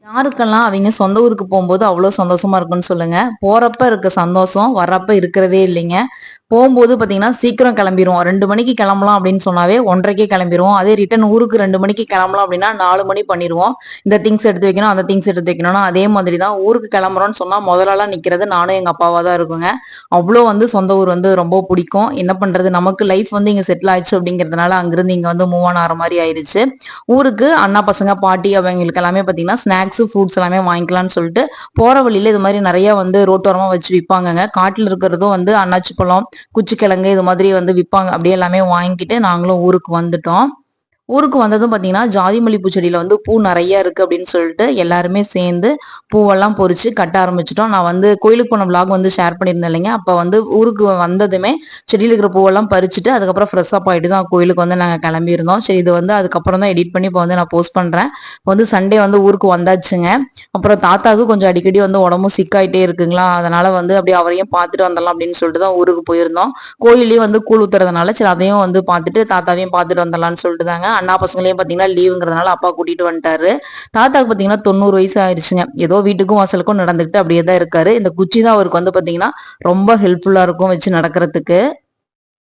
யாருக்கெல்லாம் அவிங்க சொந்த ஊருக்கு போம்போது அவ்வளோ சந்தோஷமா இருக்குன்னு சொல்லுங்க. போறப்ப இருக்க சந்தோஷம், வர்றப்ப இருக்கிறதே இல்லைங்க. போம்போது பார்த்தீங்கன்னா, சீக்கிரம் கிளம்பிருவோம். 2 மணிக்கு கிளம்பலாம் அப்படின்னு சொன்னாவே 1:30க்கே கிளம்பிருவோம். அதே ரிட்டர்ன் ஊருக்கு 2 மணிக்கு கிளம்பலாம் அப்படின்னா 4 மணி பண்ணிருவோம். இந்த திங்ஸ் எடுத்து வைக்கணும், அந்த திங்ஸ் எடுத்து வைக்கணும்னா, அதே மாதிரி தான் ஊருக்கு கிளம்புறோம்னு சொன்னா முதல் ஆளா நிக்கிறது நானும் எங்க அப்பாவா தான் இருக்குங்க. அவ்வளோ வந்து சொந்த ஊர் வந்து ரொம்ப பிடிக்கும். என்ன பண்றது, நமக்கு லைஃப் வந்து இங்க செட்டில் ஆயிடுச்சு அப்படிங்கிறதுனால அங்கிருந்து இங்க வந்து மூவ் ஆன் ஆற மாரி ஆயிருச்சு. ஊருக்கு அண்ணா பசங்க, பாட்டி அவங்களுக்கு எல்லாமே பார்த்தீங்கன்னா, ஸ்நாக்ஸ், ஃப்ரூட்ஸ் எல்லாமே வாங்கிக்கலாம்னு சொல்லிட்டு, போற வழியில இது மாரி நெறைய வந்து ரோட்டோரமா வச்சு விப்பாங்கங்க. காட்டுல இருக்கிறதும் வந்து அன்னாச்சி பழம், குச்சிக்கிழங்கு இது மாதிரி வந்து விப்பாங்க. அப்படியே எல்லாமே வாங்கிட்டு நாங்களும் ஊருக்கு வந்துட்டோம். ஊருக்கு வந்ததும் பார்த்தீங்கன்னா, ஜாதி மல்லிப்பூ செடியில வந்து பூ நெறைய இருக்கு அப்படின்னு சொல்லிட்டு எல்லாருமே சேர்ந்து பூவெல்லாம் பொறிச்சு கட்ட ஆரம்பிச்சுட்டோம். நான் வந்து கோயிலுக்கு போன விளாக் வந்து ஷேர் பண்ணியிருந்தேன் இல்லைங்க. அப்ப வந்து ஊருக்கு வந்ததுமே செடியில இருக்கிற பூவெல்லாம் பறிச்சுட்டு அதுக்கப்புறம் ஃப்ரெஷ் அப் ஆயிட்டு தான் கோயிலுக்கு வந்து நாங்க கிளம்பியிருந்தோம். சரி, இது வந்து அதுக்கப்புறம் தான் எடிட் பண்ணி இப்போ வந்து நான் போஸ்ட் பண்றேன். இப்போ வந்து சண்டே வந்து ஊருக்கு வந்தாச்சுங்க. அப்புறம் தாத்தாவுக்கு கொஞ்சம் அடிக்கடி வந்து உடம்பும் சிக்காயிட்டே இருக்குங்களா, அதனால வந்து அப்படியே அவரையும் பார்த்துட்டு வந்துடலாம் அப்படின்னு சொல்லிட்டு தான் ஊருக்கு போயிருந்தோம். கோயில்லயும் வந்து கூழ் ஊத்துறதுனால சரி அதையும் வந்து பார்த்துட்டு தாத்தாவையும் பார்த்துட்டு வந்துடலாம்னு சொல்லிட்டு தாங்க. அண்ணா பசங்களையும் பார்த்தீங்கன்னா லீவுங்கிறதுனால அப்பா கூட்டிட்டு வந்துட்டாரு. தாத்தாவுக்கு பார்த்தீங்கன்னா 90 வயசு ஆயிருச்சுங்க. ஏதோ வீட்டுக்கும் வாசலுக்கும் நடந்துக்கிட்டு அப்படியே தான் இருக்காரு. இந்த குச்சி தான் அவருக்கு வந்து பார்த்தீங்கன்னா ரொம்ப ஹெல்ப்ஃபுல்லா இருக்கும் வச்சு நடக்கிறதுக்கு.